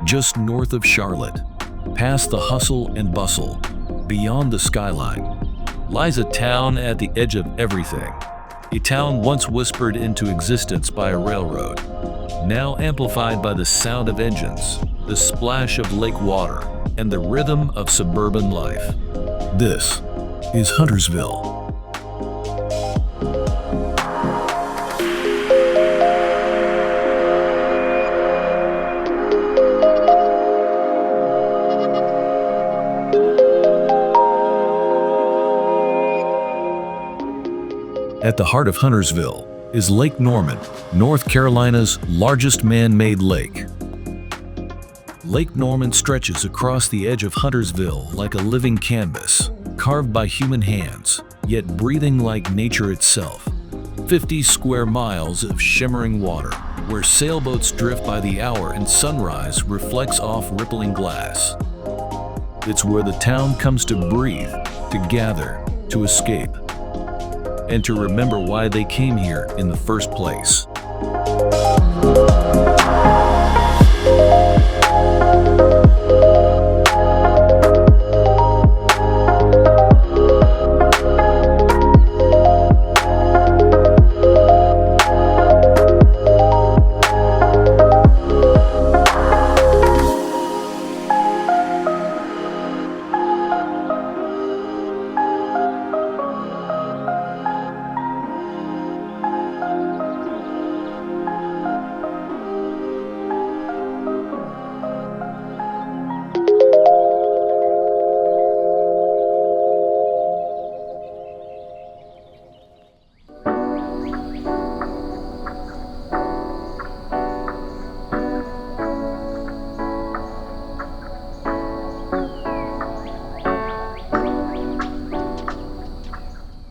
just north of Charlotte, past the hustle and bustle, beyond the skyline, lies a town at the edge of everything. A town once whispered into existence by a railroad, now amplified by the sound of engines, the splash of lake water, and the rhythm of suburban life. This is Huntersville. At the heart of Huntersville is Lake Norman, North Carolina's largest man-made lake. Lake Norman stretches across the edge of Huntersville like a living canvas, carved by human hands, yet breathing like nature itself. 50 square miles of shimmering water, where sailboats drift by the hour and sunrise reflects off rippling glass. It's where the town comes to breathe, to gather, to escape, and to remember why they came here in the first place.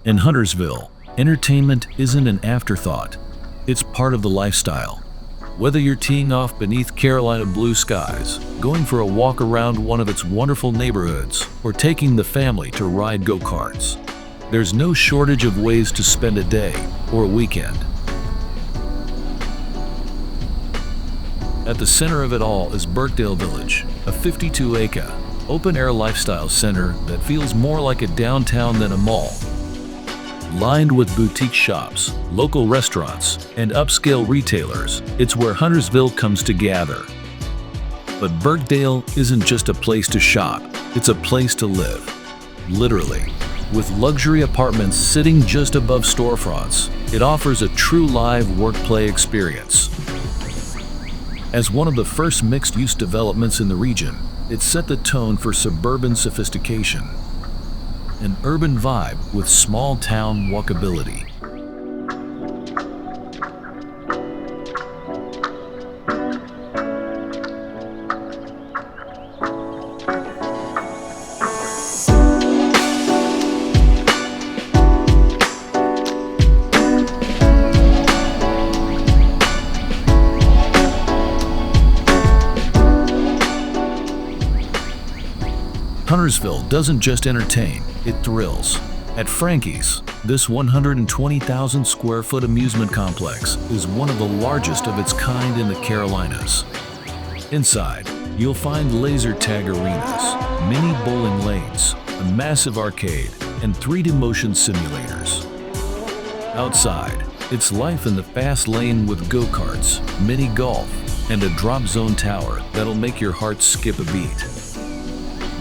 In Huntersville, entertainment isn't an afterthought. It's part of the lifestyle. Whether you're teeing off beneath Carolina blue skies, going for a walk around one of its wonderful neighborhoods, or taking the family to ride go-karts, there's no shortage of ways to spend a day or a weekend. At the center of it all is Birkdale Village, a 52-acre, open-air lifestyle center that feels more like a downtown than a mall. Lined with boutique shops, local restaurants, and upscale retailers, it's where Huntersville comes to gather. But Birkdale isn't just a place to shop, it's a place to live. Literally. With luxury apartments sitting just above storefronts, it offers a true live work-play experience. As one of the first mixed-use developments in the region, it set the tone for suburban sophistication. An urban vibe with small-town walkability. Huntersville doesn't just entertain, it thrills. At Frankie's, this 120,000 square foot amusement complex is one of the largest of its kind in the Carolinas. Inside, you'll find laser tag arenas, mini bowling lanes, a massive arcade, and 3D motion simulators. Outside, it's life in the fast lane with go-karts, mini golf, and a drop zone tower that'll make your heart skip a beat.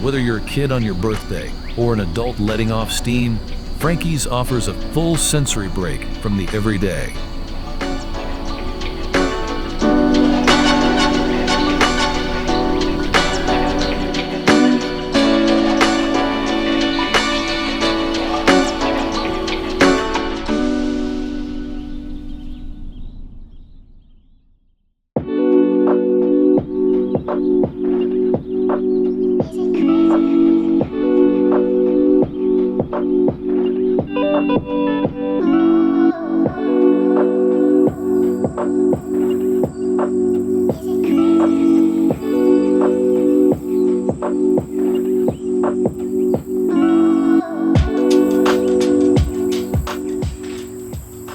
Whether you're a kid on your birthday or an adult letting off steam, Frankie's offers a full sensory break from the everyday.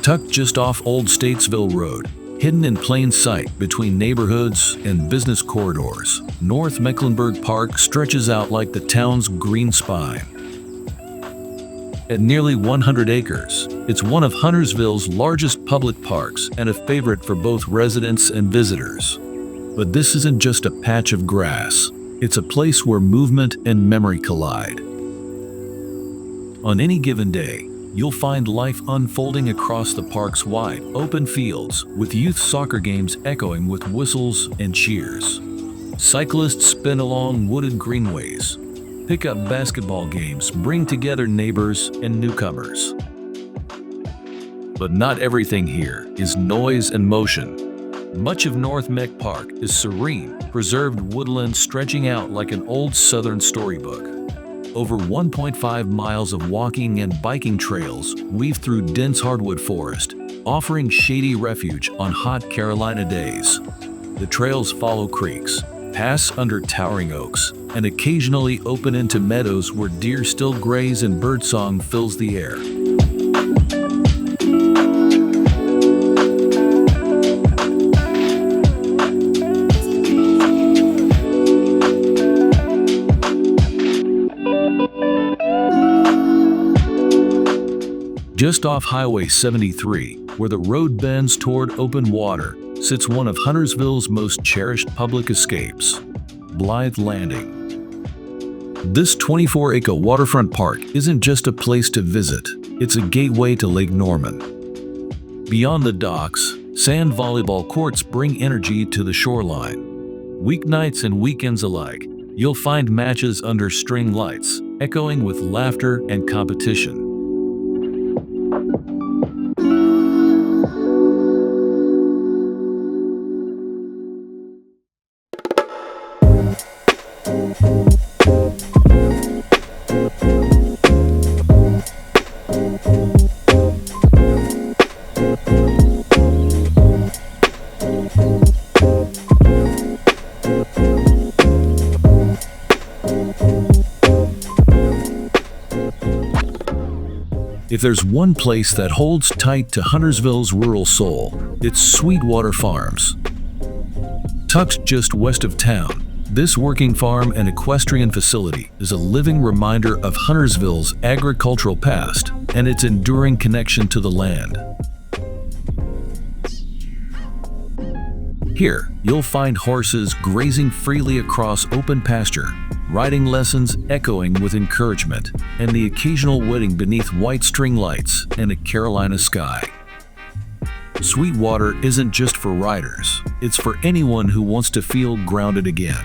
Tucked just off Old Statesville Road, Hidden in plain sight between neighborhoods and business corridors, North Mecklenburg Park stretches out like the town's green spine. At nearly 100 acres, it's one of Huntersville's largest public parks and a favorite for both residents and visitors. But this isn't just a patch of grass. It's a place where movement and memory collide. On any given day, you'll find life unfolding across the park's wide, open fields, with youth soccer games echoing with whistles and cheers. Cyclists spin along wooded greenways. Pickup basketball games bring together neighbors and newcomers. But not everything here is noise and motion. Much of North Meck Park is serene, preserved woodland stretching out like an old southern storybook. Over 1.5 miles of walking and biking trails weave through dense hardwood forest, offering shady refuge on hot Carolina days. The trails follow creeks, pass under towering oaks, and occasionally open into meadows where deer still graze and birdsong fills the air. Just off Highway 73, where the road bends toward open water, sits one of Huntersville's most cherished public escapes, Blythe Landing. This 24-acre waterfront park isn't just a place to visit, it's a gateway to Lake Norman. Beyond the docks, sand volleyball courts bring energy to the shoreline. Weeknights and weekends alike, you'll find matches under string lights, echoing with laughter and competition. If there's one place that holds tight to Huntersville's rural soul, it's Sweetwater Farms. Tucked just west of town, this working farm and equestrian facility is a living reminder of Huntersville's agricultural past and its enduring connection to the land. Here, you'll find horses grazing freely across open pasture, riding lessons echoing with encouragement, and the occasional wedding beneath white string lights and a Carolina sky. Sweetwater isn't just for riders, it's for anyone who wants to feel grounded again.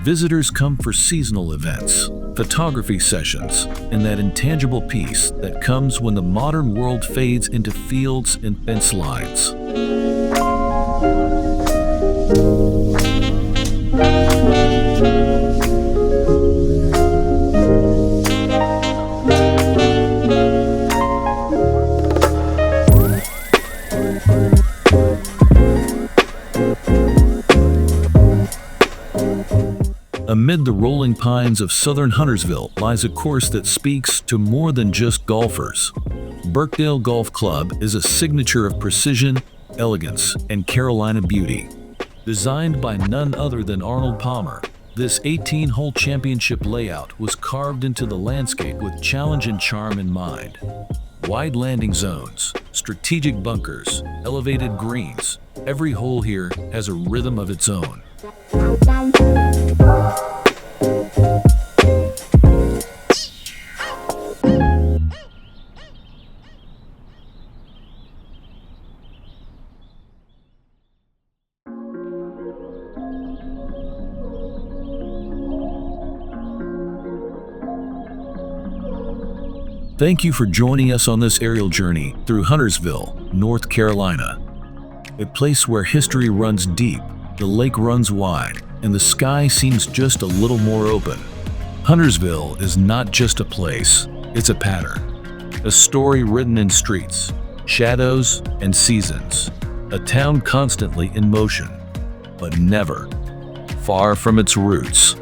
Visitors come for seasonal events, photography sessions, and that intangible peace that comes when the modern world fades into fields and fence lines. Amid the rolling pines of southern Huntersville lies a course that speaks to more than just golfers. Birkdale Golf Club is a signature of precision, elegance, and Carolina beauty. Designed by none other than Arnold, this 18-hole championship layout was carved into the landscape with challenge and charm in mind. Wide landing zones, strategic bunkers, elevated greens, every hole here has a rhythm of its own. Thank you for joining us on this aerial journey through Huntersville, North Carolina. A place where history runs deep, the lake runs wide, and the sky seems just a little more open. Huntersville is not just a place, it's a pattern. A story written in streets, shadows, and seasons. A town constantly in motion, but never far from its roots.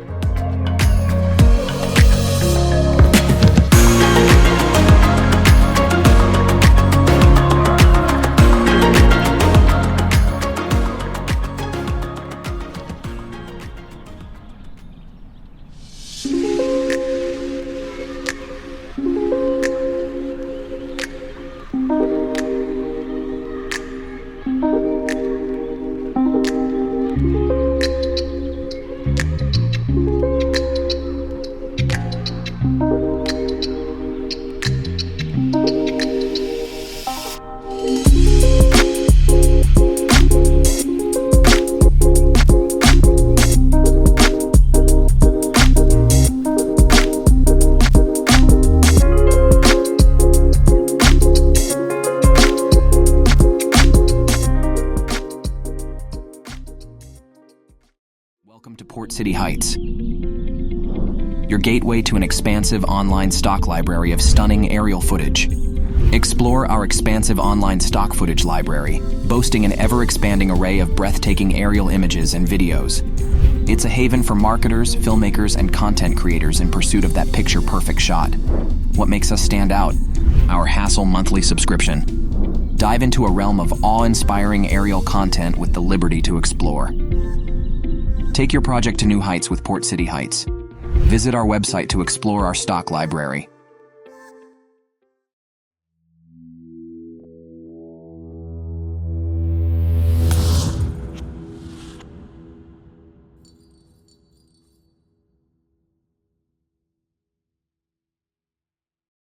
City Heights, your gateway to an expansive online stock library of stunning aerial footage. Explore our expansive online stock footage library, boasting an ever-expanding array of breathtaking aerial images and videos. It's a haven for marketers, filmmakers, and content creators in pursuit of that picture-perfect shot. What makes us stand out? Our hassle monthly subscription. Dive into a realm of awe-inspiring aerial content with the liberty to explore. Take your project to new heights with Port City Heights. Visit our website to explore our stock library.